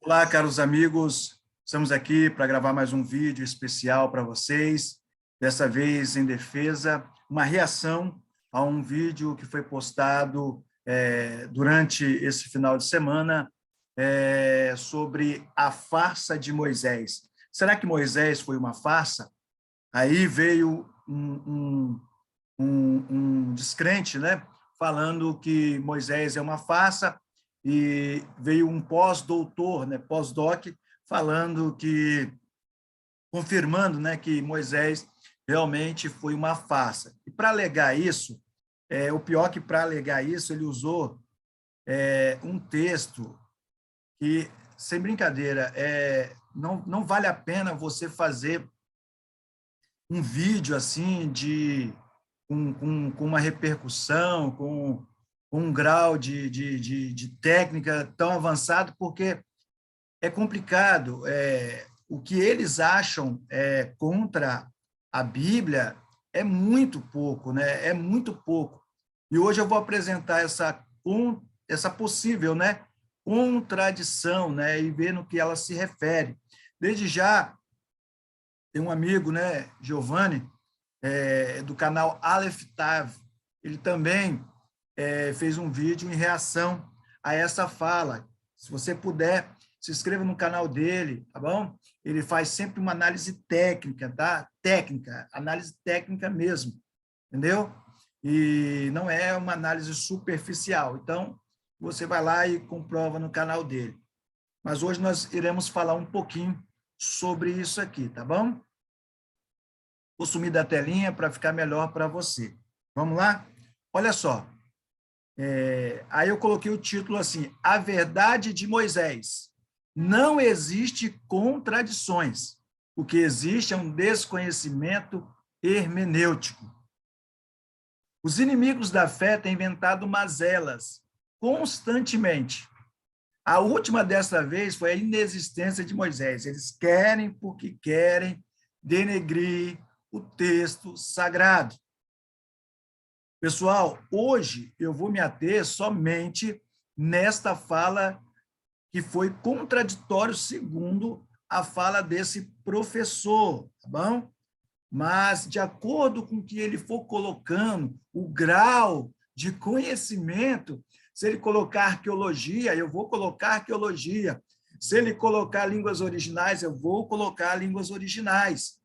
Olá, caros amigos. Estamos aqui para gravar mais um vídeo especial para vocês. Dessa vez em defesa, uma reação a um vídeo que foi postado durante esse final de semana sobre a farsa de Moisés. Será que Moisés foi uma farsa? Aí veio um descrente, né, falando que Moisés é uma farsa, e veio um pós-doutor, né, pós-doc, falando que, confirmando, né, que Moisés realmente foi uma farsa. E para alegar isso, o pior que para alegar isso, ele usou um texto que, sem brincadeira, não vale a pena você fazer um vídeo assim com uma repercussão, com um grau de técnica tão avançado, porque é complicado. O que eles acham contra a Bíblia é muito pouco, né? É muito pouco. E hoje eu vou apresentar essa possível, né, contradição, né, e ver no que ela se refere. Desde já, tem um amigo, né, Giovanni, do canal Aleph Tav. Ele também fez um vídeo em reação a essa fala. Se você puder, se inscreva no canal dele, tá bom? Ele faz sempre uma análise técnica, tá? Técnica, análise técnica mesmo, entendeu? E não é uma análise superficial. Então, você vai lá e comprova no canal dele. Mas hoje nós iremos falar um pouquinho sobre isso aqui, tá bom? Vou sumir da telinha para ficar melhor para você. Vamos lá? Olha só. Aí eu coloquei o título assim: A Verdade de Moisés. Não existe contradições. O que existe é um desconhecimento hermenêutico. Os inimigos da fé têm inventado mazelas constantemente. A última dessa vez foi a inexistência de Moisés. Eles querem, porque querem, denegrir o texto sagrado. Pessoal, hoje eu vou me ater somente nesta fala que foi contraditório segundo a fala desse professor, tá bom? Mas, de acordo com o que ele for colocando, o grau de conhecimento, se ele colocar arqueologia, eu vou colocar arqueologia. Se ele colocar línguas originais, eu vou colocar línguas originais.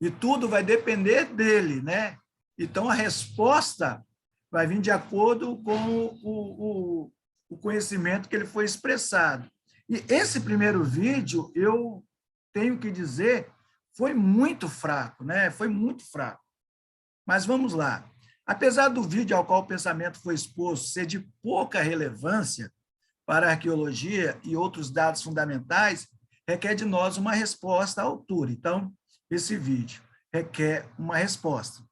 E tudo vai depender dele, né? Então, a resposta vai vir de acordo com o conhecimento que ele foi expressado. E esse primeiro vídeo, eu tenho que dizer, foi muito fraco, né? Foi muito fraco. Mas vamos lá. Apesar do vídeo ao qual o pensamento foi exposto ser de pouca relevância para a arqueologia e outros dados fundamentais, requer de nós uma resposta à altura. Então, esse vídeo requer uma resposta.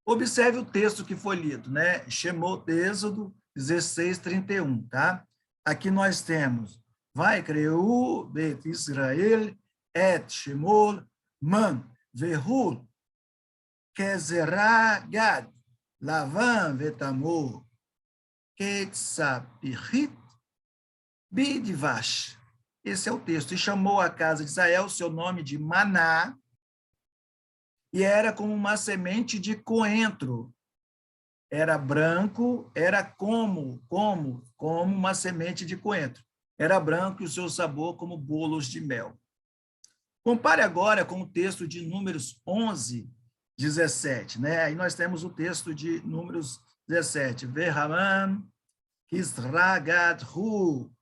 Observe o texto que foi lido, né? Shemot, Êxodo 16:31, tá? Aqui nós temos: Vai creu Bet Israel et Shemol man vehu kezerah gad lavan vetamor ketzapichit bidvash. Esse é o texto. E chamou a casa de Israel seu nome de Maná, e era como uma semente de coentro. Era branco, era como uma semente de coentro. Era branco e o seu sabor como bolos de mel. Compare agora com o texto de Números 11:17, né? Aí nós temos o texto de Números 17. Vehaman kisragadhu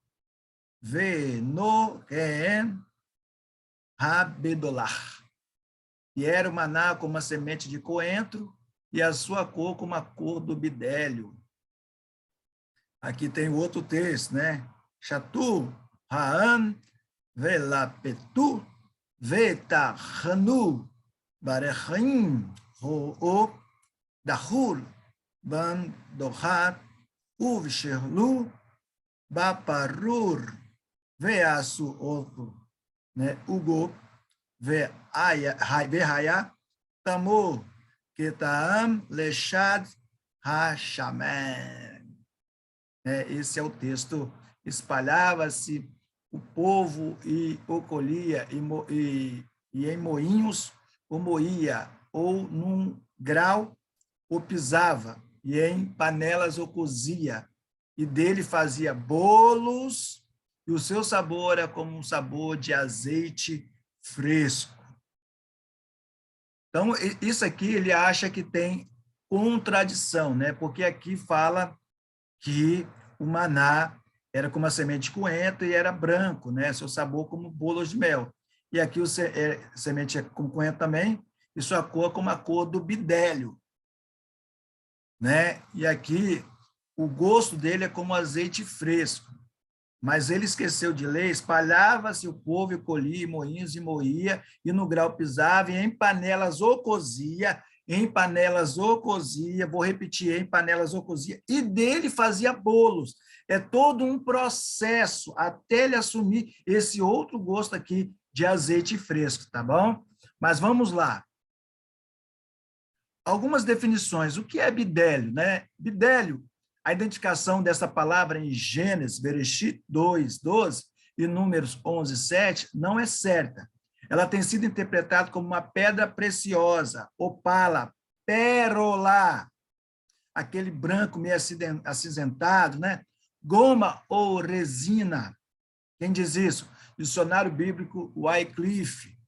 venoken habedolah. E era o maná como uma semente de coentro, e a sua cor como a cor do bidélio. Aqui tem o outro texto, né? Shatu ha'an velapetu vetahanu barechim ho'o dahul ban dohat uvsherlu baparur veasu outro, né? Ugo ve'haya tamor ketaam lechad hashamen. né? Esse é o texto. Espalhava-se o povo e o colhia, e em moinhos o moía, ou num grau o pisava, e em panelas o cozia, e dele fazia bolos, e o seu sabor é como um sabor de azeite fresco. Então, isso aqui ele acha que tem contradição, né? Porque aqui fala que o maná era como a semente de coentro e era branco, né? Seu sabor como bolos de mel. E aqui o semente com coentro também, e sua cor como a cor do bidélio, né? E aqui o gosto dele é como azeite fresco. Mas ele esqueceu de ler, espalhava-se o povo e colhia, e moinhos e moía, e no grau pisava, e em panelas o cozia, vou repetir, em panelas o cozia, e dele fazia bolos. É todo um processo até ele assumir esse outro gosto aqui de azeite fresco, tá bom? Mas vamos lá. Algumas definições. O que é bidélio, né? Bidélio, a identificação dessa palavra em Gênesis, Bereshit 2, 12 e Números 11, 7, não é certa. Ela tem sido interpretada como uma pedra preciosa, opala, pérola, aquele branco meio acinzentado, né? Goma ou resina. Quem diz isso? Dicionário Bíblico Wycliffe,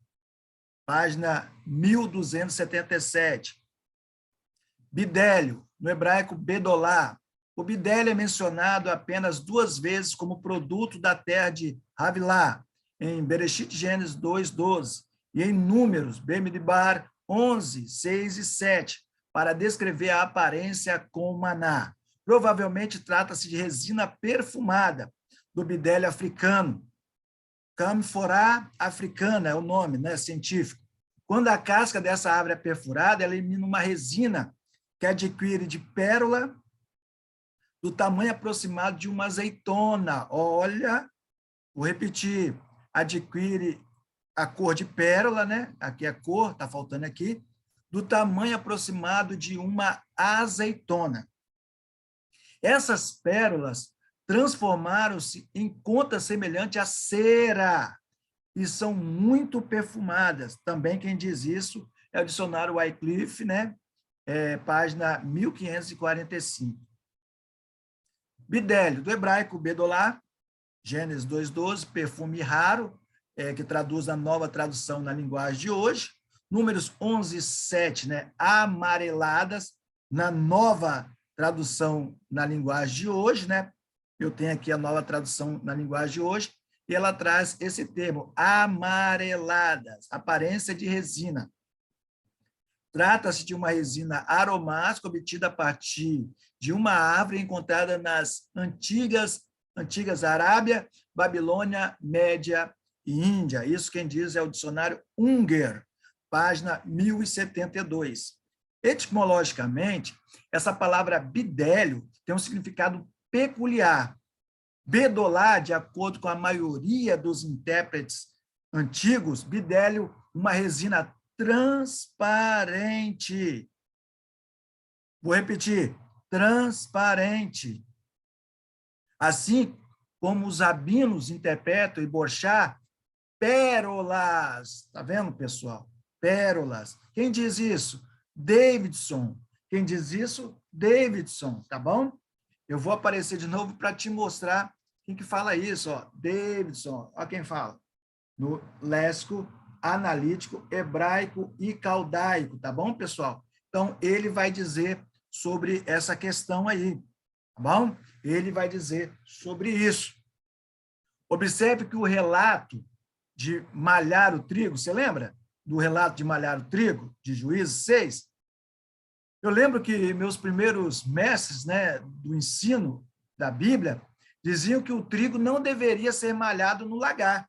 página 1277. Bidélio, no hebraico bedolá. O bidélio é mencionado apenas 2 vezes como produto da terra de Havilá, em Bereshit Gênesis 2, 12, e em Números, Bemidbar 11, 6 e 7, para descrever a aparência com maná. Provavelmente trata-se de resina perfumada do bidélio africano. Camphora africana é o nome, né, científico. Quando a casca dessa árvore é perfurada, ela elimina uma resina que adquire de pérola do tamanho aproximado de uma azeitona. Olha, vou repetir, adquire a cor de pérola, né? Aqui a cor, está faltando aqui, do tamanho aproximado de uma azeitona. Essas pérolas transformaram-se em conta semelhante à cera e são muito perfumadas. Também quem diz isso é o dicionário Wycliffe, né? Página 1545. Bidélio, do hebraico bedolá, Gênesis 2:12, perfume raro, que traduz a nova tradução na linguagem de hoje. Números 11:7, né? Amareladas, na nova tradução na linguagem de hoje, né? Eu tenho aqui a nova tradução na linguagem de hoje, e ela traz esse termo, amareladas, aparência de resina. Trata-se de uma resina aromática obtida a partir de uma árvore encontrada nas antigas Arábia, Babilônia, Média e Índia. Isso quem diz é o dicionário Unger, página 1072. Etimologicamente, essa palavra bidélio tem um significado peculiar. Bedolar, de acordo com a maioria dos intérpretes antigos, bidélio, uma resina transparente. Vou repetir, transparente. Assim como os rabinos interpretam e Borchá, pérolas. Está vendo, pessoal? Pérolas. Quem diz isso? Davidson. Quem diz isso? Davidson, tá bom? Eu vou aparecer de novo para te mostrar quem que fala isso, ó. Davidson, ó quem fala. No léxico analítico, hebraico e caldaico, tá bom, pessoal? Então, ele vai dizer sobre essa questão aí, tá bom? Ele vai dizer sobre isso. Observe que o relato de malhar o trigo, você lembra do relato de malhar o trigo, de Juízes 6? Eu lembro que meus primeiros mestres, né, do ensino da Bíblia diziam que o trigo não deveria ser malhado no lagar.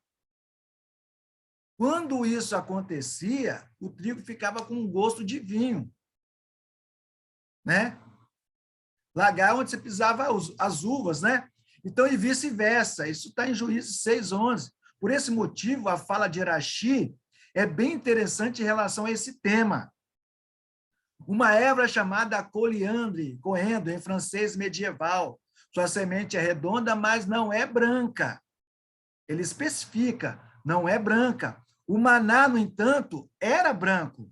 Quando isso acontecia, o trigo ficava com um gosto de vinho, né? Lagar onde você pisava as uvas, né? Então, e vice-versa. Isso está em Juízes 6:11. Por esse motivo, a fala de Rashi é bem interessante em relação a esse tema. Uma erva chamada coendro, em francês medieval, Sua semente é redonda, mas não é branca. Ele especifica, não é branca. O maná, no entanto, era branco.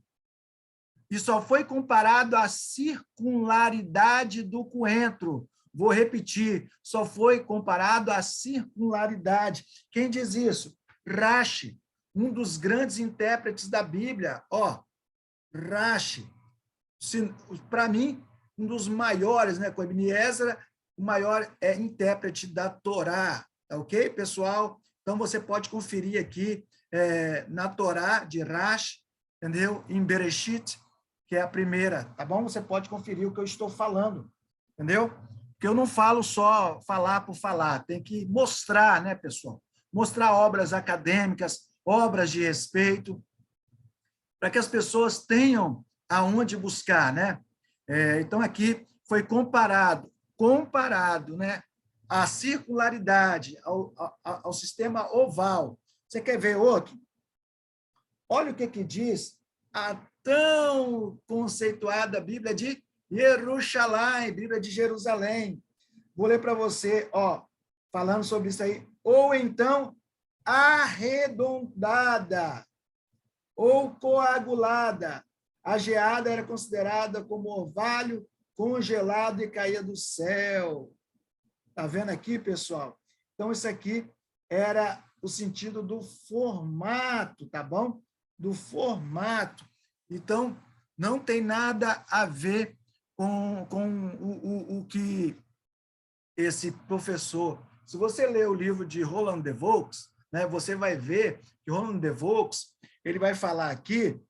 E só foi comparado à circularidade do coentro. Vou repetir, só foi comparado à circularidade. Quem diz isso? Rashi, um dos grandes intérpretes da Bíblia. Rashi, para mim, um dos maiores, né? Com Ibn Ezra, o maior intérprete da Torá. Tá ok, pessoal? Então, você pode conferir aqui na Torá de Rashi, entendeu? Em Bereshit, que é a primeira, tá bom? Você pode conferir o que eu estou falando, entendeu? Porque eu não falo só falar por falar, tem que mostrar, né, pessoal? Mostrar obras acadêmicas, obras de respeito, para que as pessoas tenham aonde buscar, né? Então, aqui foi comparado, né, a circularidade, ao sistema oval. Você quer ver outro? Olha o que diz a tão conceituada Bíblia de Jerusalém, Bíblia de Jerusalém. Vou ler para você, falando sobre isso aí. Ou então, arredondada, ou coagulada. A geada era considerada como orvalho congelado e caía do céu. Está vendo aqui, pessoal? Então, isso aqui era o sentido do formato, tá bom? Do formato. Então, não tem nada a ver com o que esse professor... Se você ler o livro de Roland de Vaux, né, você vai ver que Roland de Vaux ele vai falar aqui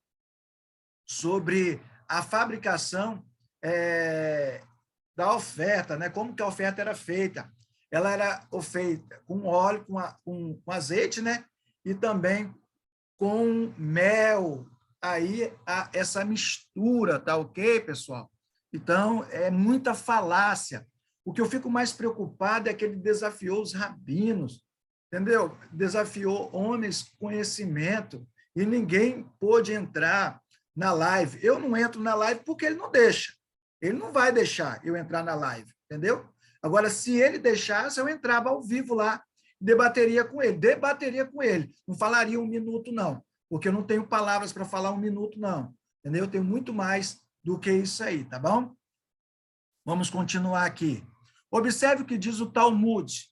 sobre a fabricação da oferta, né? Como que a oferta era feita. Ela era feita com óleo, com azeite, né? E também com mel. Aí, essa mistura, tá ok, pessoal? Então, é muita falácia. O que eu fico mais preocupado é que ele desafiou os rabinos, entendeu? Desafiou homens com conhecimento e ninguém pôde entrar na live. Eu não entro na live porque ele não deixa. Ele não vai deixar eu entrar na live, entendeu? Agora, se ele deixasse, eu entrava ao vivo lá, debateria com ele. Não falaria 1 minuto, não, porque eu não tenho palavras para falar 1 minuto, não, entendeu? Eu tenho muito mais do que isso aí, tá bom? Vamos continuar aqui. Observe o que diz o Talmud,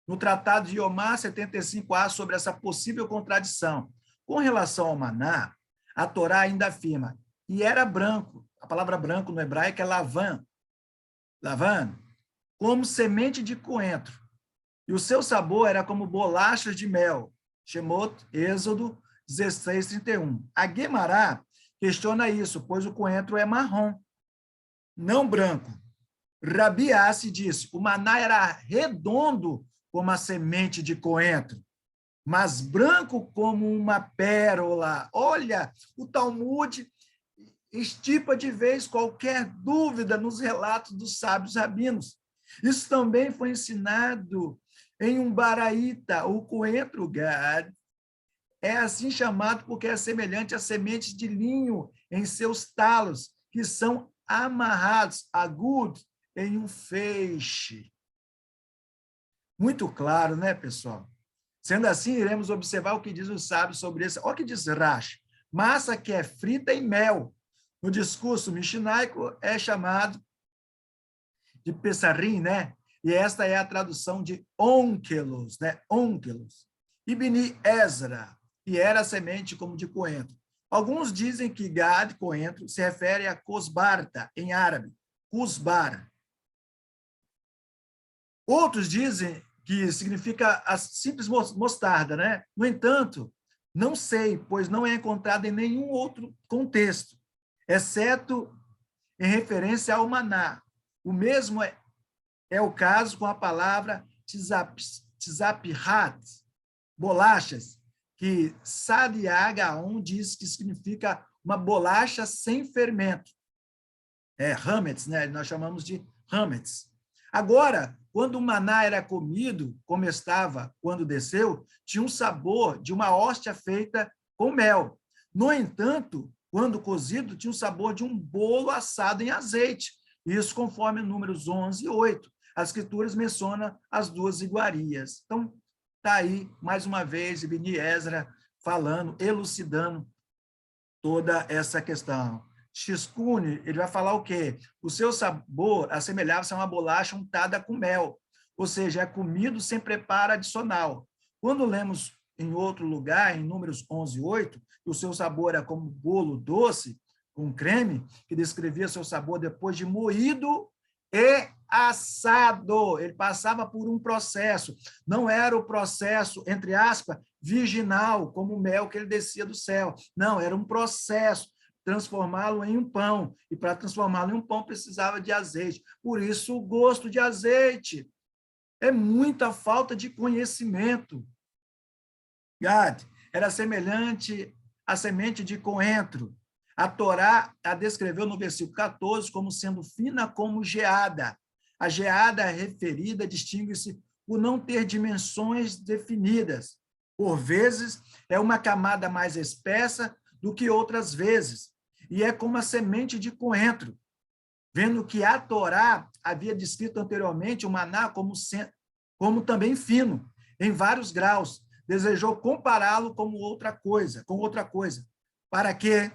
no Tratado de Yomá 75a, sobre essa possível contradição. Com relação ao maná, a Torá ainda afirma, e era branco, a palavra branco no hebraico é lavan, como semente de coentro, e o seu sabor era como bolachas de mel. Shemot, Êxodo 16:31. A Guemará questiona isso, pois o coentro é marrom, não branco. Rabi Assi disse, o maná era redondo como a semente de coentro, mas branco como uma pérola. Olha, o Talmud estipa de vez qualquer dúvida nos relatos dos sábios rabinos. Isso também foi ensinado em um baraíta, o coentro Gad. É assim chamado porque é semelhante a sementes de linho em seus talos, que são amarrados, agudos, em um feixe. Muito claro, né, pessoal? Sendo assim, iremos observar o que diz o sábio sobre isso. Olha o que diz Rashi. Massa que é frita em mel. No discurso mishnaico é chamado de Pessarim, né? E esta é a tradução de onkelos, né? Onkelos. Ibn Ezra, que era a semente como de coentro. Alguns dizem que Gad, coentro, se refere a Cosbarta, em árabe, Cusbar. Outros dizem que significa a simples mostarda, né? No entanto, não sei, pois não é encontrado em nenhum outro contexto, exceto em referência ao maná. O mesmo é o caso com a palavra tzapihat, bolachas, que Sadiagaon diz que significa uma bolacha sem fermento. Hametz, né? Nós chamamos de hametz. Agora, quando o maná era comido, como estava quando desceu, tinha um sabor de uma hóstia feita com mel. No entanto, quando cozido, tinha o sabor de um bolo assado em azeite. Isso conforme Números 11:8. as Escrituras mencionam as duas iguarias. Então, está aí, mais uma vez, Ibn Ezra falando, elucidando toda essa questão. Shishkuni, ele vai falar o quê? O seu sabor assemelhava-se a uma bolacha untada com mel, ou seja, é comido sem preparo adicional. Quando lemos em outro lugar, em Números 11:8, o seu sabor era como bolo doce, com creme, que descrevia seu sabor depois de moído e assado. Ele passava por um processo. Não era o processo, entre aspas, virginal, como o mel que ele descia do céu. Não, era um processo, transformá-lo em um pão. E para transformá-lo em um pão precisava de azeite. Por isso o gosto de azeite. É muita falta de conhecimento. Gad, era semelhante à semente de coentro. A Torá a descreveu no versículo 14 como sendo fina como geada. A geada referida distingue-se por não ter dimensões definidas. Por vezes, é uma camada mais espessa do que outras vezes, e é como a semente de coentro. Vendo que a Torá havia descrito anteriormente o maná como também fino, em vários graus, desejou compará-lo com outra coisa, para que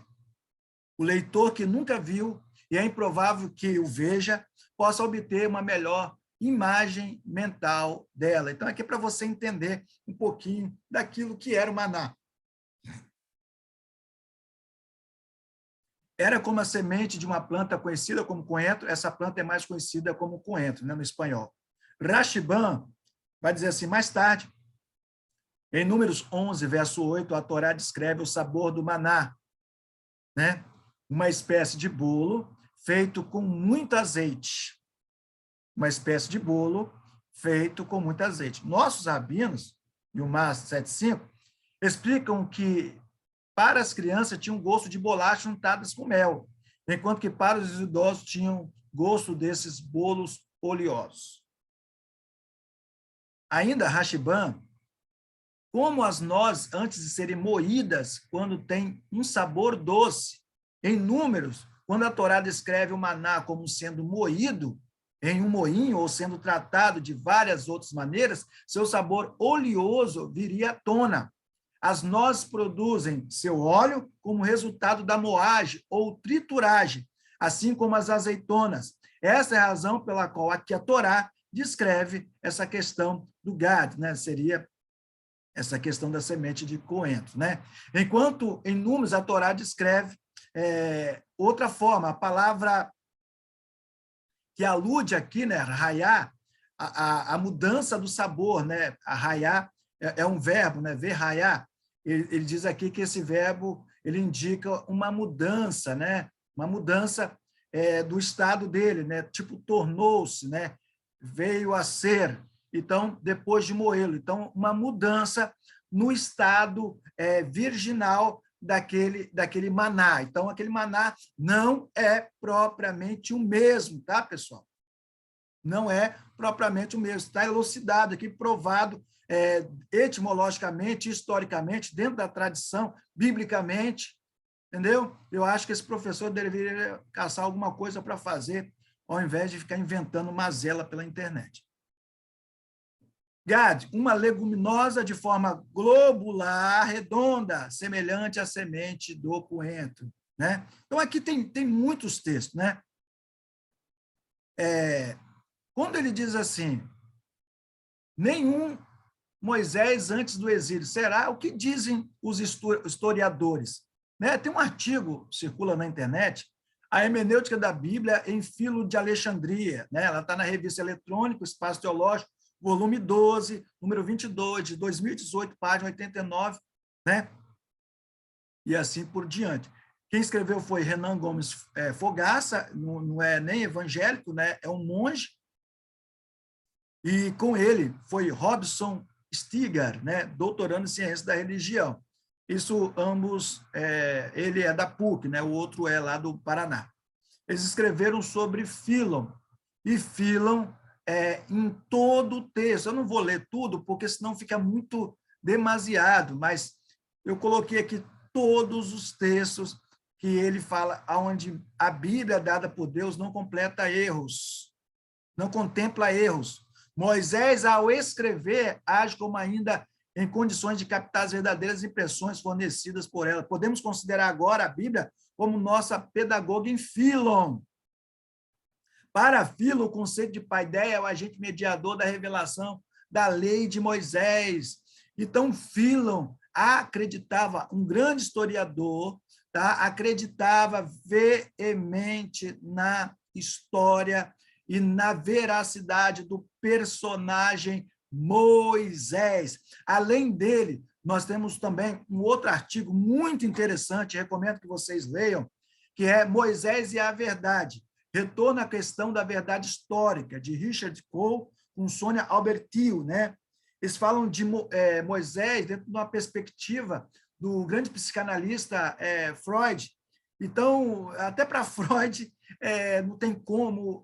o leitor que nunca viu, e é improvável que o veja, possa obter uma melhor imagem mental dela. Então, aqui é para você entender um pouquinho daquilo que era o maná. Era como a semente de uma planta conhecida como coentro, essa planta é mais conhecida como coentro, né, no espanhol. Rashiban vai dizer assim, mais tarde, em Números 11, verso 8, a Torá descreve o sabor do maná, né? Uma espécie de bolo feito com muito azeite. Uma espécie de bolo feito com muito azeite. Nossos rabinos, e o Mar 75, explicam que para as crianças tinha um gosto de bolacha untadas com mel, enquanto que para os idosos tinham gosto desses bolos oleosos. Ainda Rashiban, como as nozes, antes de serem moídas, quando tem um sabor doce, em Números, quando a Torá descreve o maná como sendo moído em um moinho ou sendo tratado de várias outras maneiras, seu sabor oleoso viria à tona. As nozes produzem seu óleo como resultado da moagem ou trituragem, assim como as azeitonas. Essa é a razão pela qual aqui a Torá descreve essa questão do gad, né? Seria essa questão da semente de coentro, né? Enquanto em Números a Torá descreve outra forma, a palavra que alude aqui, né, raiá, a mudança do sabor, né? A raiá é um verbo, né? Ver raiá. Ele diz aqui que esse verbo ele indica uma mudança, né? Uma mudança do estado dele, né? Tipo tornou-se, né? Veio a ser. Então, depois de moê-lo. Então, uma mudança no estado virginal daquele maná. Então, aquele maná não é propriamente o mesmo, tá, pessoal? Não é propriamente o mesmo. Está elucidado aqui, provado etimologicamente, historicamente, dentro da tradição, biblicamente, entendeu? Eu acho que esse professor deveria caçar alguma coisa para fazer, ao invés de ficar inventando mazela pela internet. Gad, uma leguminosa de forma globular, redonda, semelhante à semente do coentro, né? Então, aqui tem muitos textos, né? Quando ele diz assim, nenhum Moisés antes do exílio, será? O que dizem os historiadores? Né? Tem um artigo que circula na internet, a hermenêutica da Bíblia em Filo de Alexandria, né? Ela está na revista eletrônica, Espaço Teológico, volume 12, número 22, de 2018, página 89, né? E assim por diante. Quem escreveu foi Renan Gomes Fogaça, não é nem evangélico, né? É um monge, e com ele foi Robson Stigar, né? Doutorando em Ciências da Religião. Isso ambos, ele é da PUC, né? O outro é lá do Paraná. Eles escreveram sobre Fílon, e Fílon em todo o texto. Eu não vou ler tudo, porque senão fica muito demasiado, mas eu coloquei aqui todos os textos que ele fala, onde a Bíblia dada por Deus não completa erros, não contempla erros. Moisés, ao escrever, age como ainda em condições de captar as verdadeiras impressões fornecidas por ela. Podemos considerar agora a Bíblia como nossa pedagoga em Fílon. Para Fílon, o conceito de paideia é o agente mediador da revelação da lei de Moisés. Então, Fílon acreditava, um grande historiador, tá? Acreditava veemente na história e na veracidade do personagem Moisés. Além dele, nós temos também um outro artigo muito interessante, recomendo que vocês leiam, que é Moisés e a Verdade. Retorno à questão da verdade histórica, de Richard Cole com Sônia Albertil, né? Eles falam de Moisés dentro de uma perspectiva do grande psicanalista Freud. Então, até para Freud, não tem como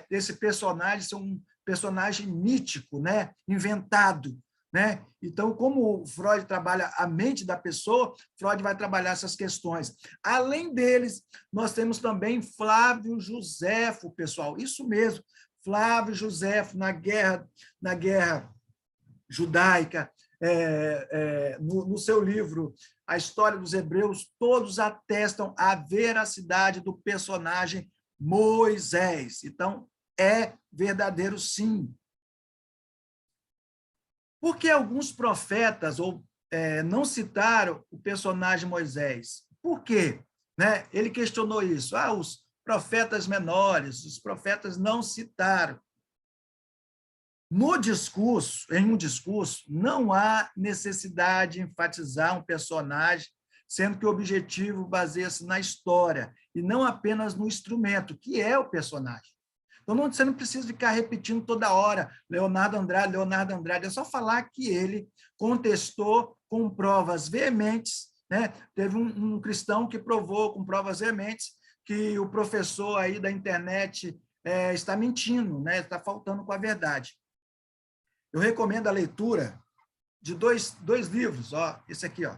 esse personagem ser um personagem mítico, né? Inventado. Né? Então, como Freud trabalha a mente da pessoa, Freud vai trabalhar essas questões. Além deles, nós temos também Flávio Joséfo, pessoal, isso mesmo, Flávio Joséfo na guerra judaica, no seu livro A História dos Hebreus, todos atestam a veracidade do personagem Moisés. Então, é verdadeiro, sim. Por que alguns profetas não citaram o personagem Moisés? Por quê? Né? Ele questionou isso. Os profetas menores, os profetas não citaram. Em um discurso, não há necessidade de enfatizar um personagem, sendo que o objetivo baseia-se na história e não apenas no instrumento, que é o personagem. Então, você não precisa ficar repetindo toda hora, Leonardo Andrade, é só falar que ele contestou com provas veementes, né? Teve um cristão que provou com provas veementes que o professor aí da internet está mentindo, né? Está faltando com a verdade. Eu recomendo a leitura de dois livros, ó, esse aqui, ó,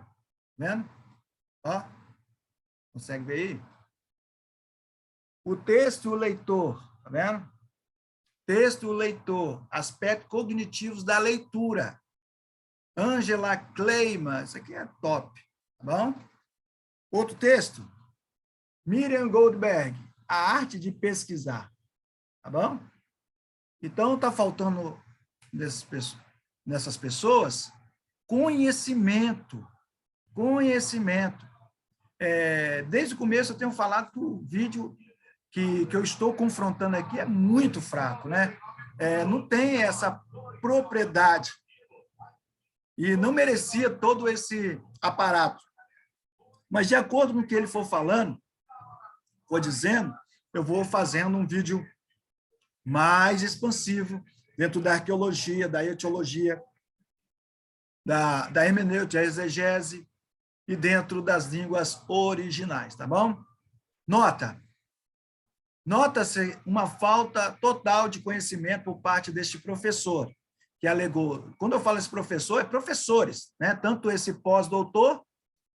vendo? Ó, consegue ver aí? O Texto e o Leitor, tá vendo? Texto e o Leitor, aspectos cognitivos da leitura. Angela Kleiman, isso aqui é top, tá bom? Outro texto, Miriam Goldberg, A Arte de Pesquisar, tá bom? Então, está faltando nessas pessoas conhecimento. Desde o começo eu tenho falado que o vídeo que eu estou confrontando aqui é muito fraco, né? Não tem essa propriedade e não merecia todo esse aparato. Mas, de acordo com o que ele for falando, for dizendo, eu vou fazendo um vídeo mais expansivo dentro da arqueologia, da etiologia, da hermenêutica, da exegese e dentro das línguas originais, tá bom? Nota-se uma falta total de conhecimento por parte deste professor, que alegou, quando eu falo esse professor, é professores, né? Tanto esse pós-doutor,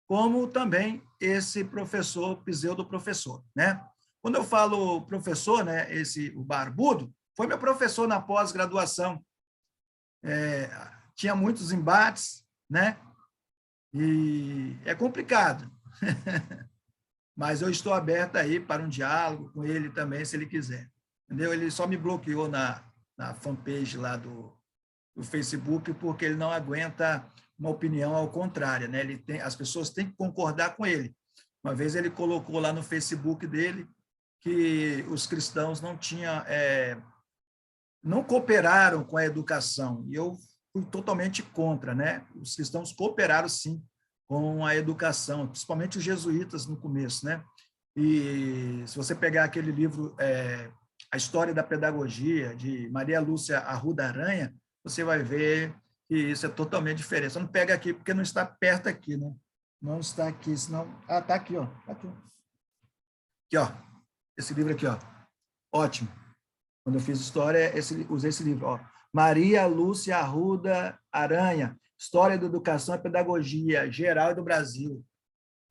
como também esse professor, pseudo-professor, né? Quando eu falo professor, né, o barbudo, foi meu professor na pós-graduação. Tinha muitos embates, né? E é complicado. Mas eu estou aberto aí para um diálogo com ele também, se ele quiser. Entendeu? Ele só me bloqueou na fanpage lá do Facebook porque ele não aguenta uma opinião ao contrário, né? As pessoas têm que concordar com ele. Uma vez ele colocou lá no Facebook dele que os cristãos não cooperaram com a educação, e eu fui totalmente contra, né? Os cristãos cooperaram, sim, com a educação, principalmente os jesuítas no começo, né? E se você pegar aquele livro, A História da Pedagogia, de Maria Lúcia Arruda Aranha, você vai ver que isso é totalmente diferente. Você não pega aqui porque não está perto aqui, né? Não está aqui, senão... Ah, está aqui, ó. Tá aqui. Aqui, ó. Esse livro aqui, ó. Ótimo. Quando eu fiz história, usei esse livro, ó. Maria Lúcia Arruda Aranha, História da Educação e Pedagogia Geral e do Brasil.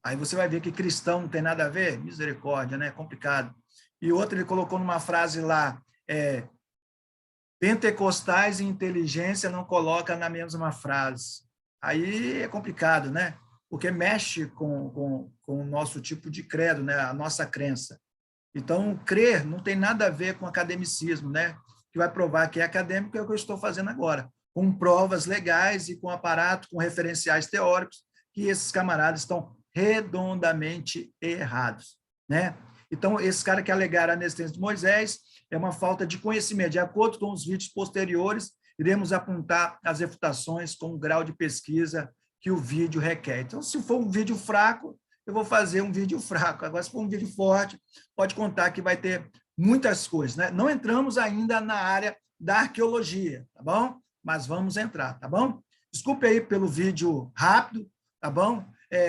Aí você vai ver que cristão não tem nada a ver, misericórdia, né? É complicado. E outro ele colocou numa frase lá, Pentecostais e inteligência não coloca na mesma frase. Aí é complicado, né? Porque mexe com o nosso tipo de credo, né? A nossa crença. Então, crer não tem nada a ver com academicismo, né? Que vai provar que é acadêmico é o que eu estou fazendo agora, com provas legais e com aparato, com referenciais teóricos, que esses camaradas estão redondamente errados, né? Então, esse cara que alegaram a inexistência de Moisés é uma falta de conhecimento. De acordo com os vídeos posteriores, iremos apontar as refutações com o grau de pesquisa que o vídeo requer. Então, se for um vídeo fraco, eu vou fazer um vídeo fraco. Agora, se for um vídeo forte, pode contar que vai ter muitas coisas, né? Não entramos ainda na área da arqueologia, tá bom? Mas vamos entrar, tá bom? Desculpe aí pelo vídeo rápido, tá bom?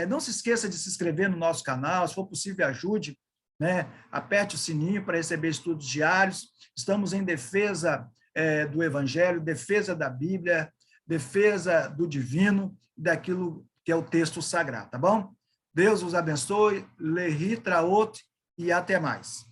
Não se esqueça de se inscrever no nosso canal, se for possível, ajude, né? Aperte o sininho para receber estudos diários. Estamos em defesa do Evangelho, defesa da Bíblia, defesa do divino, daquilo que é o texto sagrado, tá bom? Deus os abençoe, Lehi Traot e até mais.